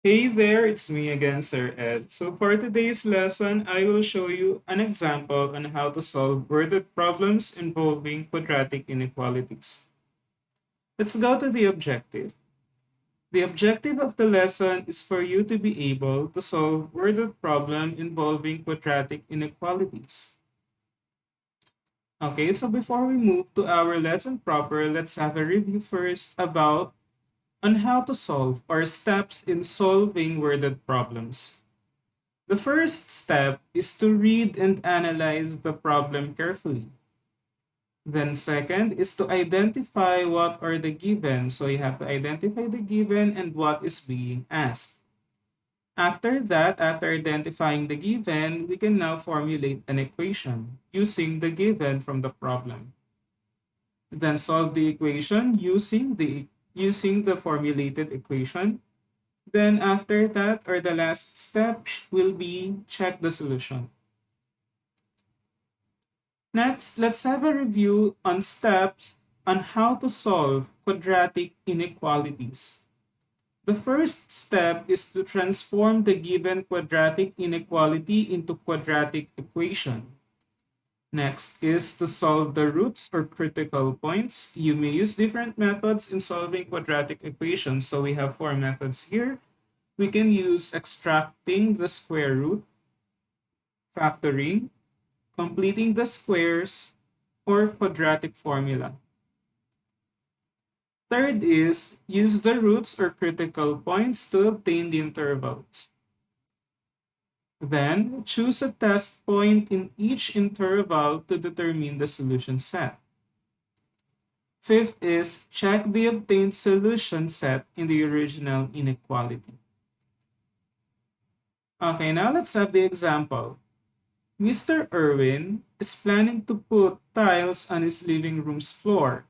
Hey there, it's me again, Sir Ed. So for today's lesson, I will show you an example on how to solve worded problems involving quadratic inequalities. Let's go to the objective. The objective of the lesson is for you to be able to solve worded problem involving quadratic inequalities. Okay, so before we move to our lesson proper, let's have a review first about on how to solve or steps in solving worded problems. The first step is to read and analyze the problem carefully. Then second is to identify what are the given. So you have to identify the given and what is being asked. After that, after identifying the given, we can now formulate an equation using the given from the problem. Then solve the equation using the formulated equation. Then after that, or the last step will be check the solution. Next, let's have a review on steps on how to solve quadratic inequalities. The first step is to transform the given quadratic inequality into quadratic equation. Next is to solve the roots or critical points. You may use different methods in solving quadratic equations. So we have four methods here. We can use extracting the square root, factoring, completing the squares, or quadratic formula. Third is use the roots or critical points to obtain the intervals. Then choose a test point in each interval to determine the solution set. Fifth is check the obtained solution set in the original inequality. Okay, now let's have the example. Mr. Irwin is planning to put tiles on his living room's floor.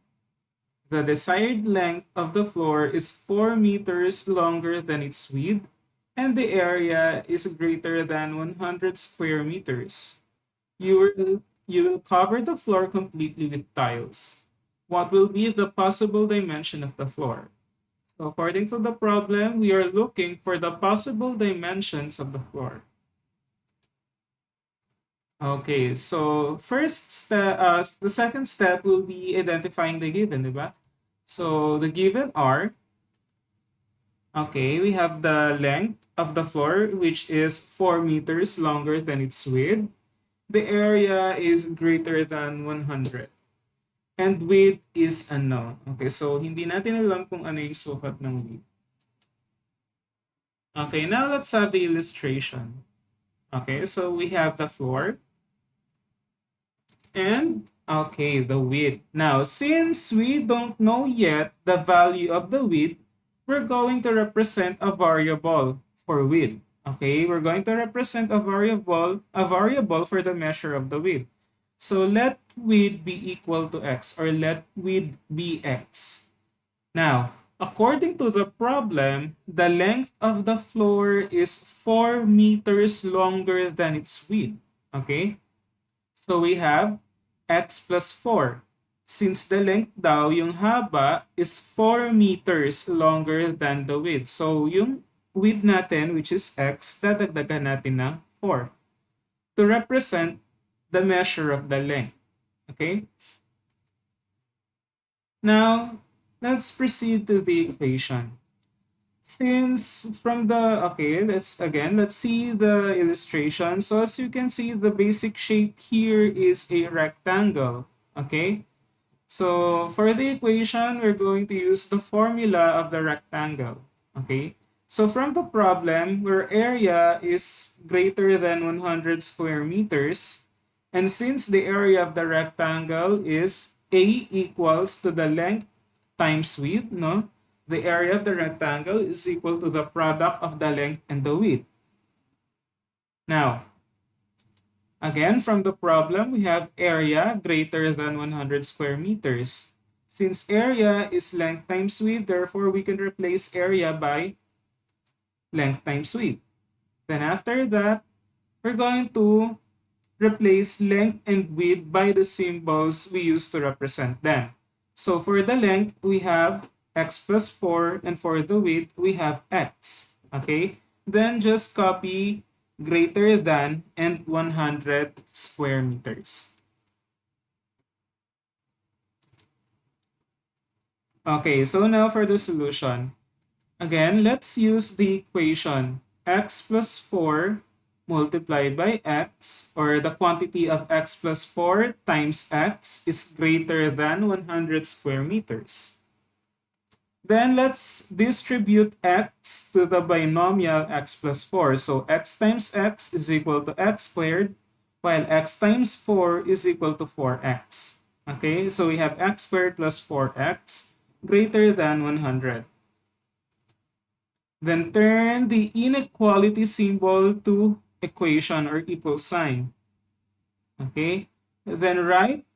The desired length of the floor is 4 meters longer than its width, and the area is greater than 100 square meters. You will cover the floor completely with tiles. What will be the possible dimension of the floor? So according to the problem, we are looking for the possible dimensions of the floor. Okay, so the second step will be identifying the given, diba? So the given are, okay, we have the length of the floor, which is 4 meters longer than its width. The area is greater than 100. And width is unknown. Okay, so hindi natin alam kung ano yung sukat ng width. Okay, now let's have the illustration. Okay, so we have the floor. And, okay, the width. Now, since we don't know yet the value of the width, we're going to represent a variable for width. Okay, we're going to represent a variable for the measure of the width. So let width be equal to x, or let width be x. Now, according to the problem, the length of the floor is 4 meters longer than its width. Okay? So we have x plus 4. Since the length daw, yung haba is 4 meters longer than the width. So yung width natin, which is x, dadagdagan natin ng 4 to represent the measure of the length. Okay? Now, let's proceed to the equation. Since from the, okay, let's see the illustration. So as you can see, the basic shape here is a rectangle. Okay? So for the equation, we're going to use the formula of the rectangle. Okay? So from the problem, where area is greater than 100 square meters, and since the area of the rectangle is A equals to the length times width, no? The area of the rectangle is equal to the product of the length and the width. Now, again, from the problem, we have area greater than 100 square meters. Since area is length times width, therefore we can replace area by length times width. Then after that, we're going to replace length and width by the symbols we use to represent them. So for the length, we have x plus 4, and for the width, we have x. Okay? Then just copy greater than and 100 square meters. Okay, so now for the solution. Again, let's use the equation x plus 4 multiplied by x, or the quantity of x plus 4 times x is greater than 100 square meters. Then let's distribute x to the binomial x plus 4. So x times x is equal to x squared, while x times 4 is equal to 4x. Okay, so we have x squared plus 4x greater than 100. Then turn the inequality symbol to equation or equal sign. Okay, then write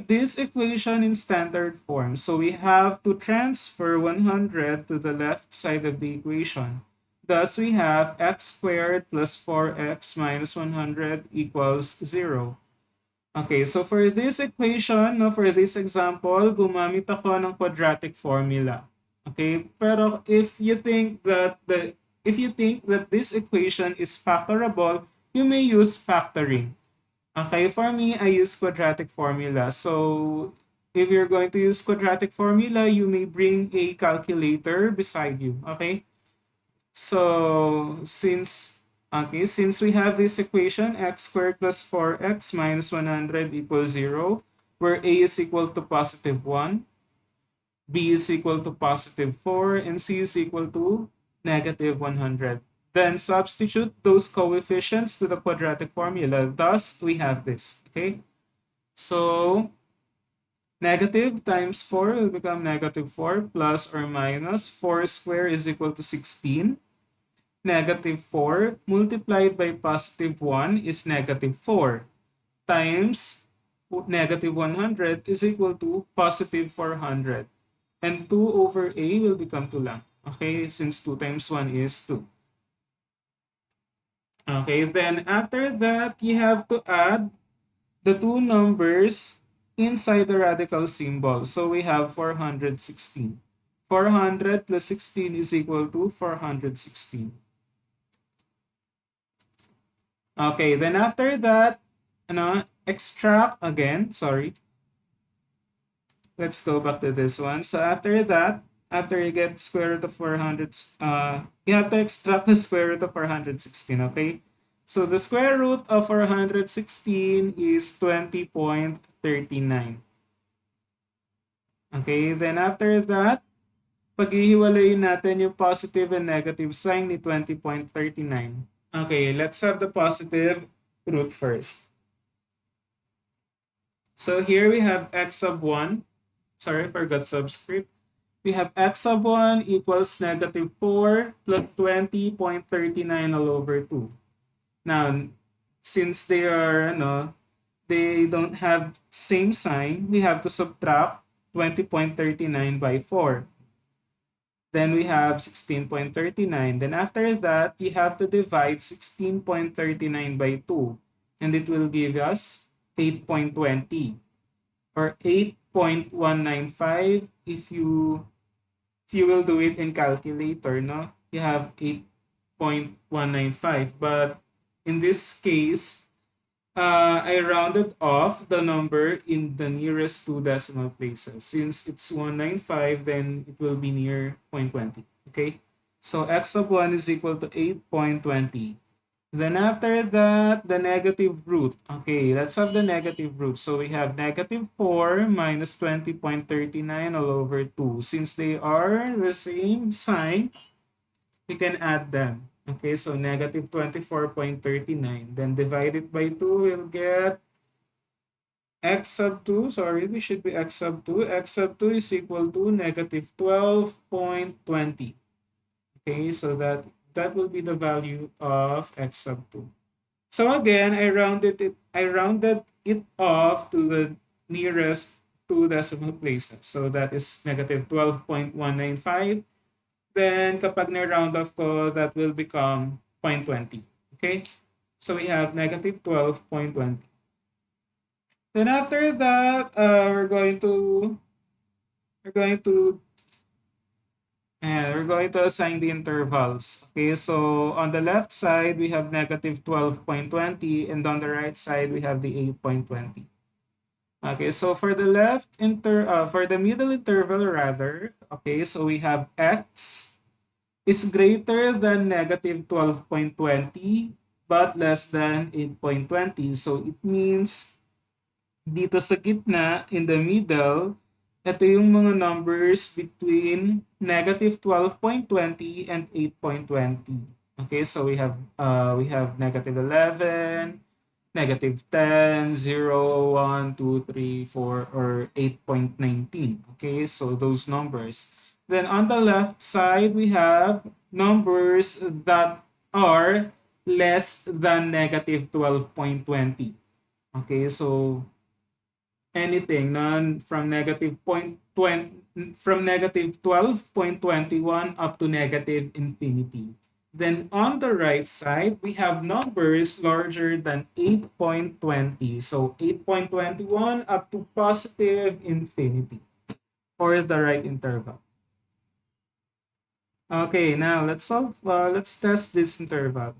this equation in standard form. So we have to transfer 100 to the left side of the equation. Thus, we have x squared plus 4x minus 100 equals 0. Okay, so for this equation, no, for this example, gumamit ako ng quadratic formula. Okay, pero if you think that this equation is factorable, you may use factoring. Okay, for me, I use quadratic formula. So if you're going to use quadratic formula, you may bring a calculator beside you. Okay, so since we have this equation, x squared plus 4x minus 100 equals 0, where a is equal to positive 1, b is equal to positive 4, and c is equal to negative 100. Then substitute those coefficients to the quadratic formula. Thus, we have this. Okay? So, negative times 4 will become negative 4 plus or minus 4 squared is equal to 16. Negative 4 multiplied by positive 1 is negative 4 times negative 100 is equal to positive 400. And 2 over a will become 2 lang. Okay, since 2 times 1 is 2. Okay, then after that, you have to add the two numbers inside the radical symbol. So we have 416. 400 plus 16 is equal to 416. Okay, then after that, extract again, sorry. Let's go back to this one. So after that, after you get square root of 400, you have to extract the square root of 416, okay? So the square root of 416 is 20.39. Okay, then after that, paghihiwalayin natin yung positive and negative sign ni 20.39. Okay, let's have the positive root first. So here we have x sub 1. Sorry, I forgot subscript. We have x sub 1 equals negative 4 plus 20.39 all over 2. Now, since they don't have same sign, we have to subtract 20.39 by 4. Then we have 16.39. Then after that, you have to divide 16.39 by 2. And it will give us 8.20 or 8.195 if you will do it in calculator, no? You have 8.195. But in this case, I rounded off the number in the nearest two decimal places. Since it's 195, then it will be near 0.20. Okay? So x sub 1 is equal to 8.20. Then after that, the negative root. Okay, let's have the negative root. So we have negative 4 minus 20.39 all over 2. Since they are the same sign, we can add them. Okay, so negative 24.39. Then divide it by 2, we'll get x sub 2. Sorry, this should be x sub 2. X sub 2 is equal to negative 12.20. Okay, so that will be the value of x sub 2. So again, I rounded it off to the nearest two decimal places. So that is negative 12.195. Then kapag na-round off ko, that will become 0.20. Okay? So we have negative 12.20. Then after that, we're going to And we're going to assign the intervals. Okay, so on the left side, we have negative 12.20, and on the right side, we have the 8.20. Okay, so for the for the middle interval rather, okay, so we have x is greater than negative 12.20 but less than 8.20. So it means dito sa gitna, in the middle, ito yung mga numbers between negative 12.20 and 8.20. Okay, so we have negative 11, negative 10, 0, 1, 2, 3, 4, or 8.19. Okay, so those numbers. Then on the left side, we have numbers that are less than negative 12.20. Okay, so anything none from negative point 20 from negative 12.21 up to negative infinity. Then on the right side, we have numbers larger than 8.20. So 8.21 up to positive infinity for the right interval. Okay, now let's test this interval.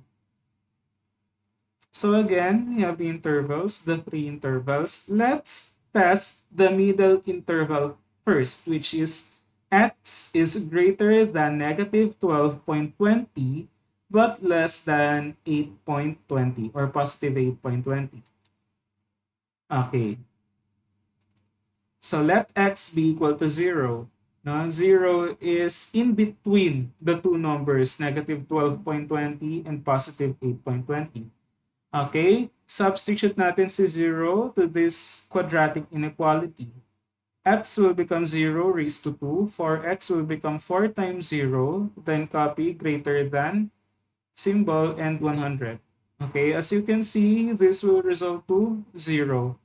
So again, we have the intervals, the three intervals. Let's test the middle interval first, which is x is greater than negative 12.20 but less than 8.20 or positive 8.20. Okay, so let x be equal to 0. Now, 0 is in between the two numbers, negative 12.20 and positive 8.20. Okay, substitute natin si 0 to this quadratic inequality. X will become 0 raised to 2. 4x will become 4 times 0. Then copy greater than symbol and 100. Okay, as you can see, this will result to 0.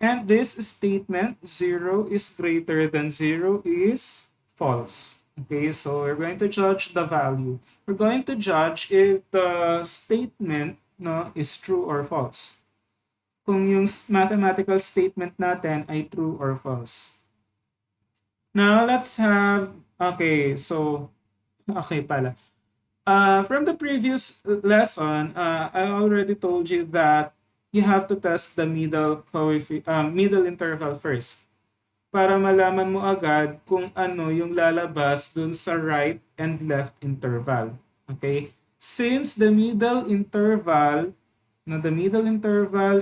And this statement, 0 is greater than 0, is false. Okay, so we're going to judge the value. We're going to judge if the statement no, is true or false. Kung yung mathematical statement natin ay true or false. Now, let's have, okay, so, okay pala. From the previous lesson, I already told you that you have to test the middle interval first para malaman mo agad kung ano yung lalabas dun sa right and left interval. Okay? Since the middle interval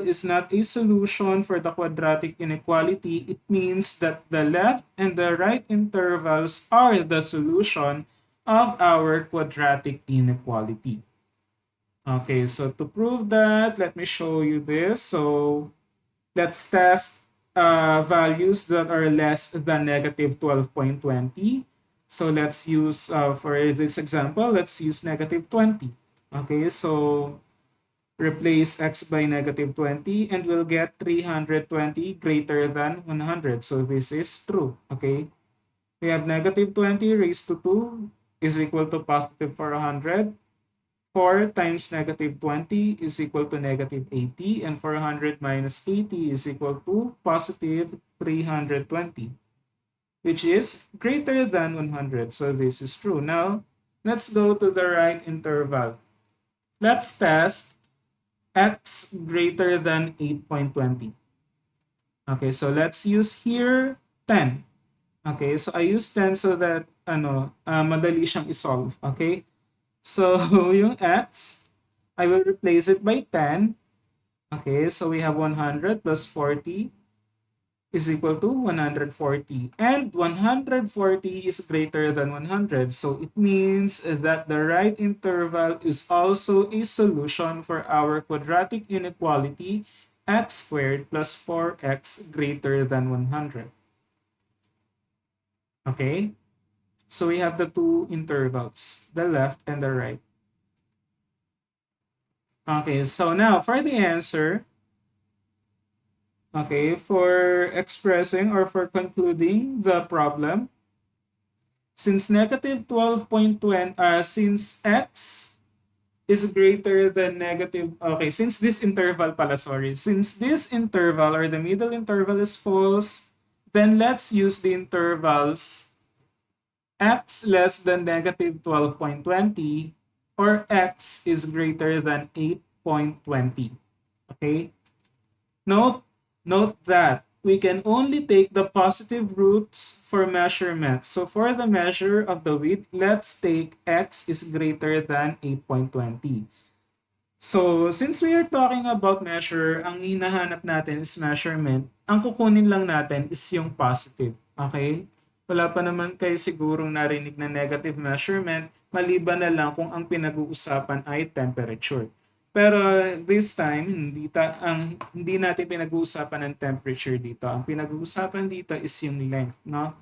is not a solution for the quadratic inequality, it means that the left and the right intervals are the solution of our quadratic inequality. Okay, so to prove that, let me show you this. So let's test values that are less than negative 12.20. So let's use, for this example, let's use negative 20. Okay, so replace x by negative 20 and we'll get 320 greater than 100. So this is true. Okay, we have negative 20 raised to 2 is equal to positive 400. 4 times negative 20 is equal to negative 80, and 400 minus 80 is equal to positive 320, which is greater than 100. So this is true. Now, let's go to the right interval. Let's test x greater than 8.20. Okay, so let's use here 10. Okay, so I use 10 so that madali siyang isolve. Okay, so yung x, I will replace it by 10. Okay, so we have 100 plus 40 is equal to 140. And 140 is greater than 100. So it means that the right interval is also a solution for our quadratic inequality x squared plus 4x greater than 100. Okay? So we have the two intervals, the left and the right. Okay, so now for the answer, okay, for expressing or for concluding the problem, since negative 12.20, since x is greater than negative, okay, since this interval pala, sorry, since this interval or the middle interval is false, then let's use the intervals x less than negative 12.20 or x is greater than 8.20. Okay? Note, note that we can only take the positive roots for measurement. So for the measure of the width, let's take x is greater than 8.20. So, since we are talking about measure, ang hinahanap natin is measurement. Ang kukunin lang natin is yung positive. Okay? Wala pa naman kayo sigurong narinig na negative measurement, maliban na lang kung ang pinag-uusapan ay temperature. Pero this time, hindi natin pinag-uusapan ng temperature dito. Ang pinag-uusapan dito is yung length, no?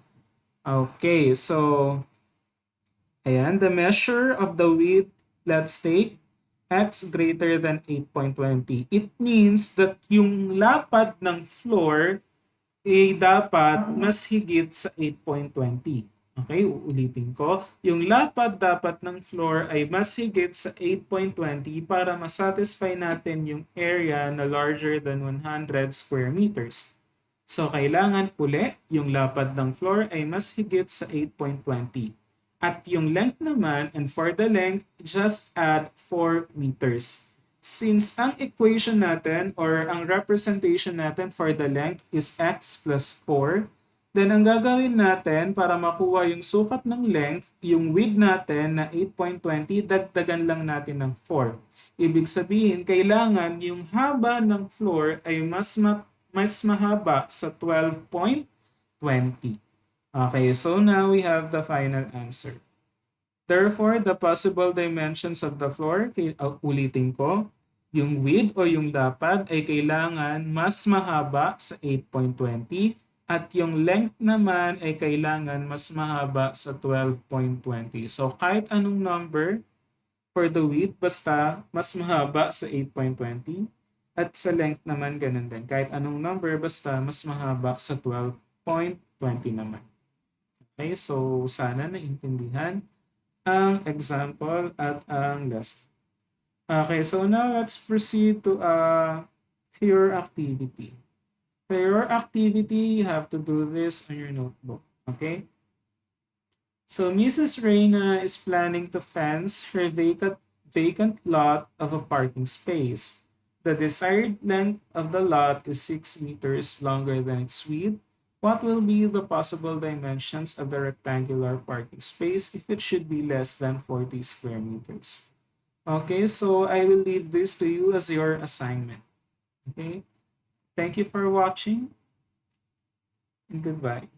Okay, so ayan, the measure of the width, let's take x greater than 8.20. It means that yung lapad ng floor ay dapat mas higit sa 8.20. Okay, uulitin ko. Yung lapad dapat ng floor ay mas higit sa 8.20 para masatisfy natin yung area na larger than 100 square meters. So, kailangan uli, yung lapad ng floor ay mas higit sa 8.20. At yung length naman, and for the length, just add 4 meters. Since ang equation natin or ang representation natin for the length is x plus 4, then ang gagawin natin para makuha yung sukat ng length, yung width natin na 8.20, dagdagan lang natin ng 4. Ibig sabihin, kailangan yung haba ng floor ay mas mahaba sa 12.20. Okay, so now we have the final answer. Therefore, the possible dimensions of the floor, ulitin ko, yung width o yung lapad ay kailangan mas mahaba sa 8.20 at yung length naman ay kailangan mas mahaba sa 12.20. So kahit anong number for the width, basta mas mahaba sa 8.20 at sa length naman ganun din. Kahit anong number, basta mas mahaba sa 12.20 naman. Okay, so sana naintindihan ang example at ang lesson. Okay, so now let's proceed to your activity. For your activity, you have to do this on your notebook. Okay? So Mrs. Reina is planning to fence her vacant lot of a parking space. The desired length of the lot is 6 meters longer than its width. What will be the possible dimensions of the rectangular parking space if it should be less than 40 square meters? Okay, so I will leave this to you as your assignment. Okay, thank you for watching and goodbye.